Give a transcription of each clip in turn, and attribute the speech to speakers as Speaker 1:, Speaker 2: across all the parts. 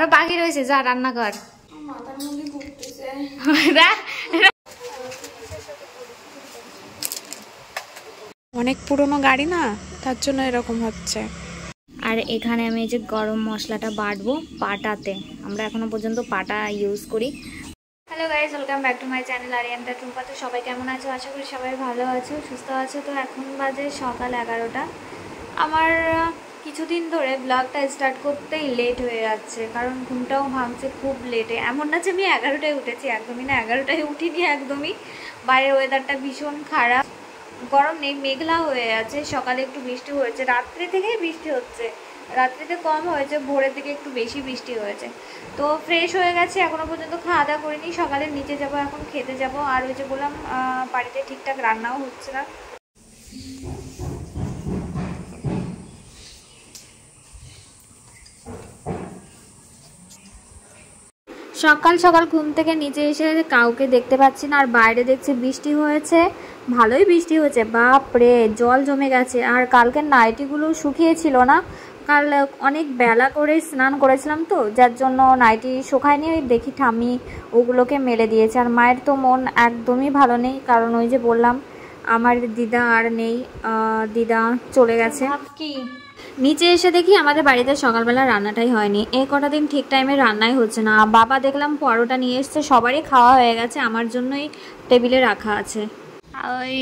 Speaker 1: আরো বাকি রয়েছে, যা রান্না কর।
Speaker 2: অনেক পুরনো গাড়ি না, তার জন্য এরকম হচ্ছে।
Speaker 1: আর এখানে আমি এই যে গরম মশলাটা বাটবো পাটাতে। আমরা এখনো পর্যন্ত পাটা ইউজ করি। Hello guys, welcome back to my channel আরিয়ানটা টুম্পা। তো সবাই কেমন আছো? আশা করি সবাই ভালো আছো, সুস্থ আছো। তো এখন বাজে সকাল 11টা। আমার কিছুদিন ধরে ব্লগটা স্টার্ট করতেই লেট হয়ে যাচ্ছে, কারণ ঘুমটাও ভাঙছে খুব লেটে। এমন না যে আমি 11টায় উঠেছি, একদমই না, 11টায় উঠিনি একদমই। বাইরের ওয়েদারটা ভীষণ খারাপ, গরম নেই, মেঘলা হয়ে আছে। সকালে একটু বৃষ্টি হয়েছে, রাত্রি থেকেই বৃষ্টি হচ্ছে। রাত্রিতে কম হয়েছে, ভোরের দিকে একটু বেশি বৃষ্টি হয়েছে। তো ফ্রেশ হয়ে গেছে, এখনও পর্যন্ত খাওয়া দাওয়া করিনি। সকালে নিচে যাব, এখন খেতে যাব। আর ওই যে বললাম বাড়িতে ঠিকঠাক রান্নাও হচ্ছে না। সকাল সকাল ঘুম থেকে নিচে এসে কাউকে দেখতে পাচ্ছি না, আর বাইরে দেখছি বৃষ্টি হয়েছে, ভালোই বৃষ্টি হয়েছে। বাপরে, জল জমে গেছে। আর কালকের নাইটিগুলো শুকিয়েছিল না, কাল অনেক বেলা করে স্নান করেছিলাম তো, যার জন্য নাইটি শুকায়নি। ওই দেখি ঠাম্মি ওগুলোকে মেলে দিয়েছে। আর মায়ের তো মন একদমই ভালো নেই, কারণ ওই যে বললাম আমার দিদা আর নেই, দিদা চলে গেছে। কি নিচে এসে দেখি আমাদের বাড়িতে সকালবেলা রান্নাটাই হয়নি। এই কটা দিন ঠিক টাইমে রান্নাই হচ্ছে না। বাবা দেখলাম পরোটা নিয়ে এসছে, সবারই খাওয়া হয়ে গেছে, আমার জন্যই টেবিলে রাখা আছে। ওই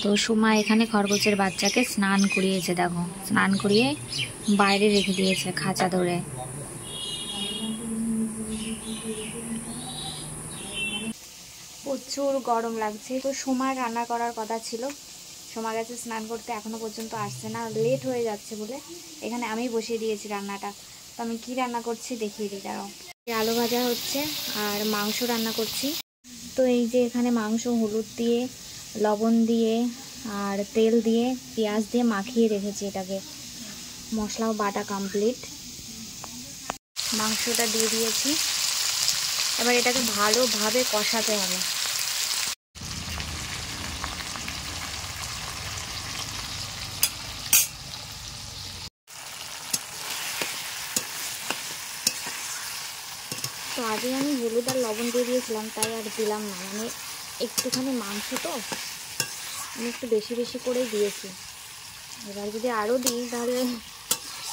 Speaker 1: তো সুমা এখানে খরগোশের বাচ্চাকে স্নান করিয়েছে, দেখো স্নান করিয়ে বাইরে রেখে দিয়েছে খাঁচা ধরে। প্রচুর গরম লাগছে। তো সুমার রান্না করার কথা ছিল, সোমা গেছে স্নান করতে, এখনো পর্যন্ত আসছে না, লেট হয়ে যাচ্ছে বলে এখানে আমি বসিয়ে দিয়েছি রান্নাটা। তো আমি কি রান্না করছি দেখিয়ে দিই, দাঁড়াও। আলু ভাজা হচ্ছে আর মাংস রান্না করছি। তো এই যে এখানে মাংস হলুদ দিয়ে, লবণ দিয়ে আর তেল দিয়ে, পেঁয়াজ দিয়ে মাখিয়ে রেখেছি এটাকে। মশলাও বাটা কমপ্লিট, মাংসটা দিয়ে দিয়েছি। এবার এটাকে ভালোভাবে কষাতে হবে। তো আগে আমি হলুদ আর লবণ দিয়ে দিয়েছিলাম, তাই আর দিলাম না, মানে একটুখানি মাংস তো আমি একটু বেশি বেশি করেই দিয়েছি। এবার যদি আরও দিই তাহলে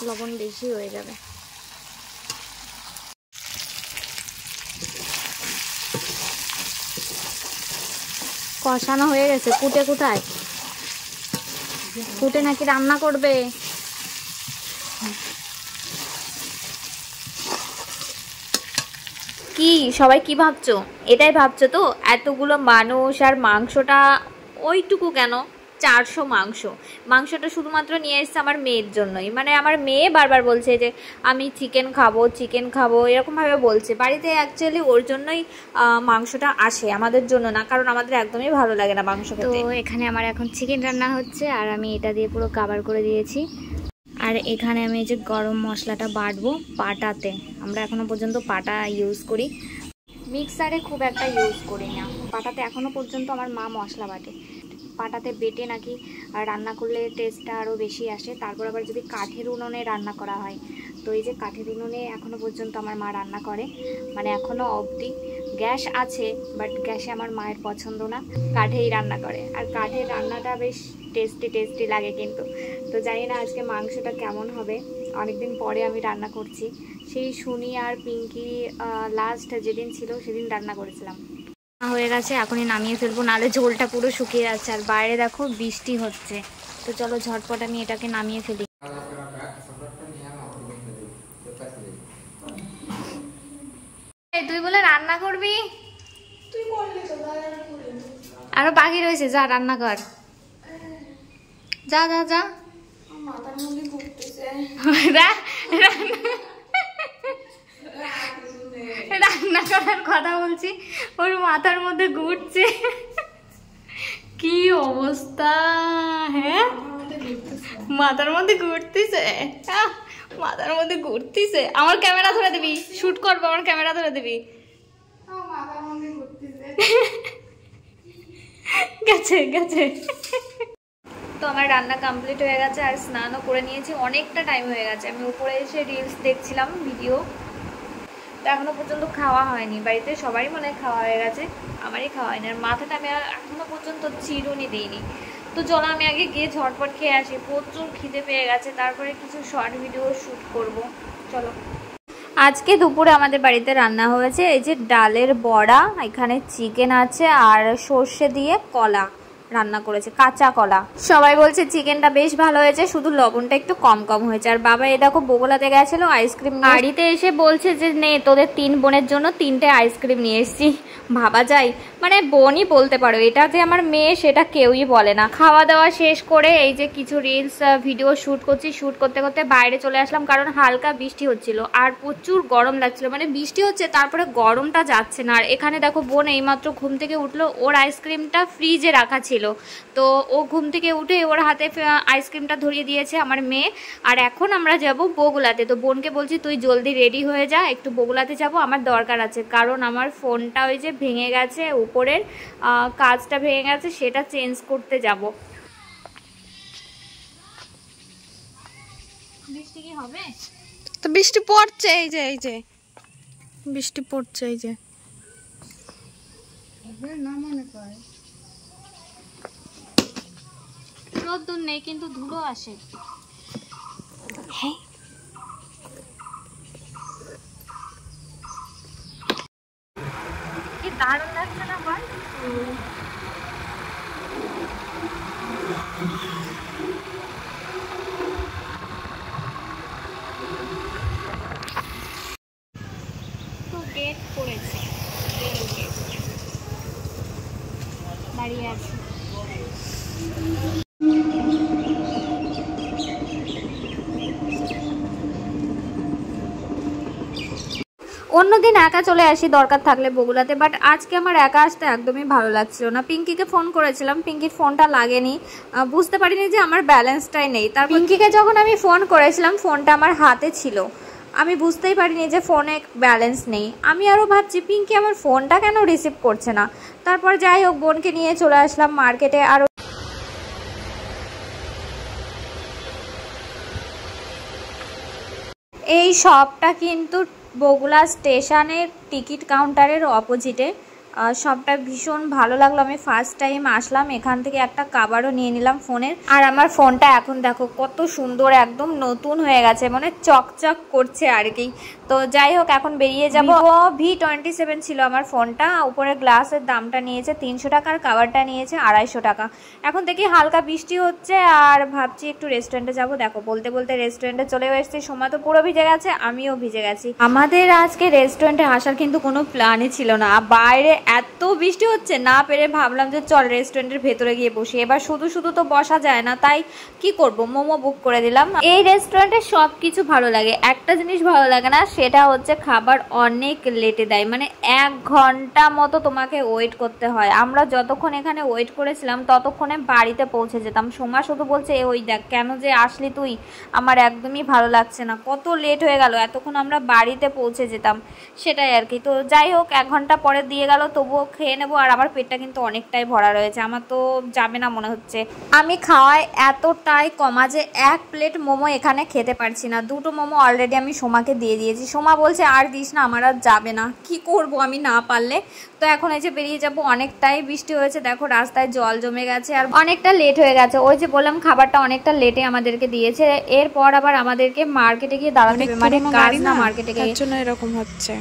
Speaker 1: লবণ বেশি হয়ে যাবে। কষানো হয়ে গেছে। কুটে কোথায়? কুটে নাকি রান্না করবে? কি সবাই কি ভাবছো? এটাই ভাবছো তো, এতগুলো মানুষ আর মাংসটা ওইটুকু কেন? 400 মাংসটা শুধুমাত্র নিয়ে এসছে আমার মেয়ের জন্যই। মানে আমার মেয়ে বারবার বলছে যে আমি চিকেন খাবো এরকমভাবে বলছে। বাড়িতে অ্যাকচুয়ালি ওর জন্যই মাংসটা আসে, আমাদের জন্য না, কারণ আমাদের একদমই ভালো লাগে না মাংস খেতে। তো এখানে আমার এখন চিকেন রান্না হচ্ছে, আর আমি এটা দিয়ে পুরো কভার করে দিয়েছি। আর এখানে আমি এই যে গরম মশলাটা বাটবো পাটাতে। আমরা এখনো পর্যন্ত পাটা ইউজ করি, মিক্সারে খুব একটা ইউজ করি না। পাটাতে এখনো পর্যন্ত আমার মা মশলা বাটে। পাটাতে বেটে নাকি রান্না করলে টেস্টটা আরও বেশি আসে। তারপর আবার যদি কাঠের উনুনে রান্না করা হয়, তো এই যে কাঠের উনুনে এখনো পর্যন্ত আমার মা রান্না করে, মানে এখনো অবধি। গ্যাস আছে, বাট গ্যাসে আমার মায়ের পছন্দ না, কাঠেই রান্না করে। আর কাঠের রান্নাটা বেশ টেস্টি লাগে কিন্তু। তো জানি না আজকে মাংসটা কেমন হবে, অনেকদিন পরে আমি রান্না করছি। সেই শুনি আর পিঙ্কি লাস্ট যেদিন ছিল সেদিন রান্না করেছিলাম। হয়ে গেছে, এখনই নামিয়ে ফেলবো, নাহলে ঝোলটা পুরো শুকিয়ে যাচ্ছে। আর বাইরে দেখো বৃষ্টি হচ্ছে। তো চলো ঝটপট আমি এটাকে নামিয়ে ফেলি। তুই বলে রান্না করবি, আরো বাকি রয়েছে, যা রান্না কর, যা যা যা। রান্না করার কথা বলছি, ওর মাথার মধ্যে ঘুরছে। কি অবস্থা! হ্যাঁ, মাথার মধ্যে ঘুরতেছে, মাথার মধ্যে ঘুরতেছে। আমার ক্যামেরা ধরে দিবি, শুট করবো, আমার ক্যামেরা ধরে দিবি। গেছে গেছে। তো আমার রান্না কমপ্লিট হয়ে গেছে আর স্নানও করে নিয়েছি, অনেকটা টাইম হয়ে গেছে। আমি উপরে এসে রিলস দেখছিলাম, ভিডিও, তো এখনও পর্যন্ত খাওয়া হয়নি। বাড়িতে সবারই মনে হয় খাওয়া হয়ে গেছে, আমারই খাওয়া হয়নি। আর মাথাটা আমি এখনও পর্যন্ত চিরুনি দিইনি। তো চলো আমি আগে গিয়ে ঝটপট খেয়ে আসি, প্রচুর খিদে পেয়ে গেছে, তারপরে কিছু শর্ট ভিডিও শ্যুট করব। চলো। আজকে দুপুরে আমাদের বাড়িতে রান্না হয়েছে এই যে ডালের বড়া, এখানে চিকেন আছে আর সর্ষে দিয়ে কলা রান্না করেছে, কাঁচা কলা। সবাই বলছে চিকেনটা বেশ ভালো হয়েছে, শুধু লবণটা একটু কম কম হয়েছে। আর বাবা এ দেখো বগুলাতে গেছিল আইসক্রিম, বাড়িতে এসে বলছে যে নে তোদের 3 বোনের জন্য 3টে আইসক্রিম নিয়ে এসেছি। ভাবা যায়, মানে বোনই বলতে পারো, এটা যে আমার মেয়ে সেটা কেউই বলে না। খাওয়া দাওয়া শেষ করে এই যে কিছু রিলস ভিডিও শ্যুট করছি, শ্যুট করতে করতে বাইরে চলে আসলাম, কারণ হালকা বৃষ্টি হচ্ছিল আর প্রচুর গরম লাগছিল। মানে বৃষ্টি হচ্ছে তারপরে গরমটা যাচ্ছে না। আর এখানে দেখো বোন এইমাত্র ঘুম থেকে উঠলো, ওর আইসক্রিমটা ফ্রিজে রাখা ছিল, তো ও ঘুম থেকে উঠে ওর হাতে আইসক্রিমটা ধরিয়ে দিয়েছে আমার মেয়ে। আর এখন আমরা যাব বগুলাতে। তো বোনকে বলছি তুই জলদি রেডি হয়ে যা, একটু বগুলাতে যাব, আমার দরকার আছে, কারণ আমার ফোনটা ওই যে ভেঙে গেছে, উপরের কাঁচটা ভেঙে গেছে, সেটা চেঞ্জ করতে যাব। বৃষ্টি কি হবে?
Speaker 2: তো বৃষ্টি পড়ছে, এই যে বৃষ্টি পড়ছে, এই যে
Speaker 1: না মনে করে রোদ্দুর নেই কিন্তু ধুলো আসে। হ্যাঁ, কি দারুণ লাগছে না ভাই। তো গেট করেছে, দাঁড়িয়ে আছে। অন্যদিন একা চলে আসি দরকার থাকলে বগুলাতে, বাট আজকে আমার একা আসতে একদমই ভালো লাগছিল না। পিঙ্কিকে ফোন করেছিলাম, পিঙ্কির ফোনটা লাগেনি, বুঝতে পারিনি যে আমার ব্যালেন্সটাই নেই। তার পিঙ্কিকে যখন আমি ফোন করেছিলাম ফোনটা আমার হাতে ছিল, আমি বুঝতেই পারিনি যে ফোনে ব্যালেন্স নেই। আমি আরও ভাবছি পিঙ্কি আমার ফোনটা কেন রিসিভ করছে না। তারপর যাই হোক বোনকে নিয়ে চলে আসলাম মার্কেটে। আর এই শপটা কিন্তু বগুলা স্টেশনের টিকিট কাউন্টারের অপোজিটে। শপটা ভীষণ ভালো লাগলো, আমি ফার্স্ট টাইম আসলাম, এখান থেকে একটা কভারও নিয়ে নিলাম ফোনের। আর আমার ফোনটা এখন দেখো কত সুন্দর, একদম নতুন হয়ে গেছে, মানে চকচক করছে আর কি। তো যাই হোক এখন বেরিয়ে যাব। V27 ছিল আমার ফোনটা, উপরে গ্লাসের দামটা নিয়েছে 300 টাকা আর কভারটা নিয়েছে 250 টাকা। এখন দেখি হালকা বৃষ্টি হচ্ছে আর ভাবছি একটু রেস্টুরেন্টে যাব। দেখো বলতে বলতে রেস্টুরেন্টে চলে এসেছি, সময় তো পুরো ভিজে গেছে, আমিও ভিজে গেছি। আমাদের আজকে রেস্টুরেন্টে আসার কিন্তু কোনো প্ল্যানই ছিল না, বাইরে এত বৃষ্টি হচ্ছে, না পেরে ভাবলাম যে চল রেস্টুরেন্টের ভেতরে গিয়ে বসি। এবার শুধু শুধু তো বসা যায় না, তাই কি করব, মোমো বুক করে দিলাম। এই রেস্টুরেন্টে সব কিছু ভালো লাগে, একটা জিনিস ভালো লাগে না, সেটা হচ্ছে খাবার অনেক লেটে দেয়, মানে 1 ঘন্টা মতো তোমাকে ওয়েট করতে হয়। আমরা যতক্ষণ এখানে ওয়েট করেছিলাম ততক্ষণে বাড়িতে পৌঁছে যেতাম। সোমা শুধু বলছে ওই দেখ কেন যে আসলি তুই, আমার একদমই ভালো লাগছে না, কত লেট হয়ে গেল, এতক্ষণ আমরা বাড়িতে পৌঁছে যেতাম, সেটাই আর কি। তো যাই হোক 1 ঘন্টা পরে দিয়ে গেল, তবুও খেয়ে নেবো। আর আমার পেটটা কিন্তু অনেকটাই ভরা রয়েছে, আমার তো যাবে না মনে হচ্ছে। আমি খাওয়ায় এতটাই কমা যে 1 প্লেট মোমো এখানে খেতে পারছি না। 2টো মোমো অলরেডি আমি সোমাকে দিয়ে দিয়েছি, সোমা বলছে আর দিস না, আমার আর যাবে না, কি করব আমি না পারলে। তো এখন এই যে বেরিয়ে যাব, অনেকটাই বৃষ্টি হয়েছে, দেখো রাস্তায় জল জমে গেছে আর অনেকটা লেট হয়ে গেছে। ওই যে বললাম খাবারটা অনেকটা লেটে আমাদেরকে দিয়েছে, এরপর আবার আমাদেরকে মার্কেটে গিয়ে দাঁড়াতে হবে, মানে কাজ না মার্কেটে গিয়ে,
Speaker 2: তার জন্য এরকম হচ্ছে।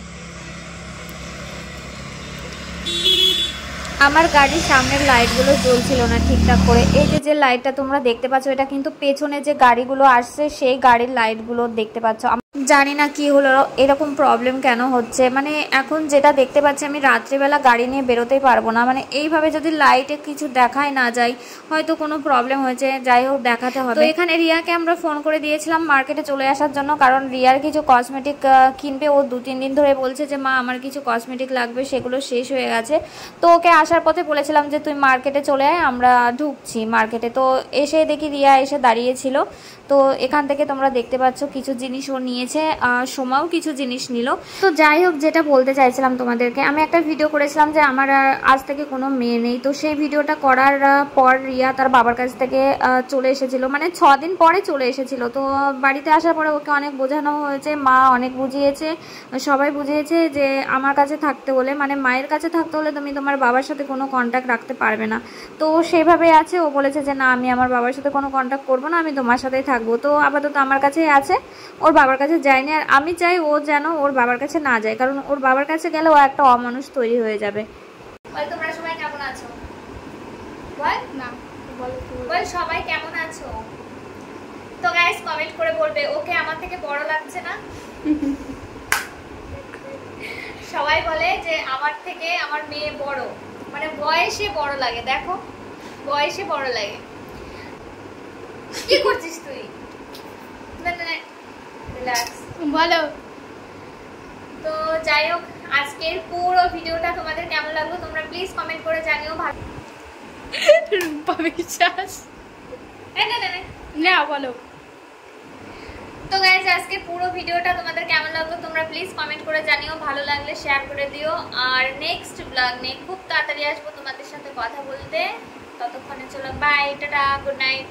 Speaker 1: আমার গাড়ির সামনের লাইটগুলো জ্বলছিল না ঠিকঠাক করে। এই যে লাইটটা তোমরা দেখতে পাচ্ছ, এটা কিন্তু পেছনে যে গাড়িগুলো আসছে সেই গাড়ির লাইটগুলো দেখতে পাচ্ছ। জানি না কি হলো, এরকম প্রবলেম কেন হচ্ছে। মানে এখন যেটা দেখতে পাচ্ছি আমি রাত্রিবেলা গাড়ি নিয়ে বেরোতেই পারবো না, মানে এইভাবে যদি লাইটে কিছু দেখায় না যায় হয়তো কোনো প্রবলেম হয়েছে, যাই হোক দেখাতে হবে। তো এখানে রিয়াকে আমরা ফোন করে দিয়েছিলাম মার্কেটে চলে আসার জন্য, কারণ রিয়ার কিছু কসমেটিক কিনবে। ও 2-3 দিন ধরে বলছে যে মা আমার কিছু কসমেটিক লাগবে, সেগুলো শেষ হয়ে গেছে। তো ওকে আসার পথে বলেছিলাম যে তুই মার্কেটে চলে আয়, আমরা ঢুকছি মার্কেটে। তো এসে দেখি রিয়া এসে দাঁড়িয়েছিল। তো এখান থেকে তোমরা দেখতে পাচ্ছ কিছু জিনিস ও নিয়ে নিয়েছে, সময়ও কিছু জিনিস নিল। তো যাই হোক, যেটা বলতে চাইছিলাম তোমাদেরকে, আমি একটা ভিডিও করেছিলাম যে আমার আজ থেকে কোনো মেয়ে নেই। তো সেই ভিডিওটা করার পর রিয়া তার বাবার কাছ থেকে চলে এসেছিল, মানে 6 দিন পরে চলে এসেছিল। তো বাড়িতে আসার পরে ওকে অনেক বোঝানো হয়েছে, মা অনেক বুঝিয়েছে, সবাই বুঝিয়েছে যে আমার কাছে থাকতে হলে, মানে মায়ের কাছে থাকতে হলে তুমি তোমার বাবার সাথে কোনো কন্ট্যাক্ট রাখতে পারবে না। তো সেভাবে আছে, ও বলেছে যে না, আমি আমার বাবার সাথে কোনো কন্ট্যাক্ট করবো না, আমি তোমার সাথেই থাকবো। তো আপাতত আমার কাছেই আছে, ওর বাবার কাছে যায়নি। আর আমি চাই ও যেন ওর বাবার কাছে না যায়, কারণ ওর বাবার কাছে গেলে ও একটা অমানুষ তৈরি হয়ে যাবে। তোমরা সবাই কেমন আছো? বল সবাই কেমন আছো? তো গাইস কমেন্ট করে বলবে ওকে আমার থেকে বড় লাগছে না? সবাই বলে যে আমার থেকে আমার মেয়ে বড়, মানে বয়সে বড় লাগে। দেখো বয়সে বড় লাগে। কি করছিস তুই? রিল্যাক্স
Speaker 2: বলো।
Speaker 1: তো যাই হোক, আজকের পুরো ভিডিওটা তোমাদের কেমন লাগলো তোমরা প্লিজ কমেন্ট করে জানিও। ভালো
Speaker 2: রূপা বিশ্বাস না বলো।
Speaker 1: তো গাইস আজকে পুরো ভিডিওটা তোমাদের কেমন লাগলো তোমরা প্লিজ কমেন্ট করে জানিও, ভালো লাগলে শেয়ার করে দিও। আর নেক্সট ব্লগ নিয়ে খুব তাড়াতাড়ি আসবো তোমাদের সাথে কথা বলতে। ততক্ষণে চলো বাই, টাটা, গুড নাইট।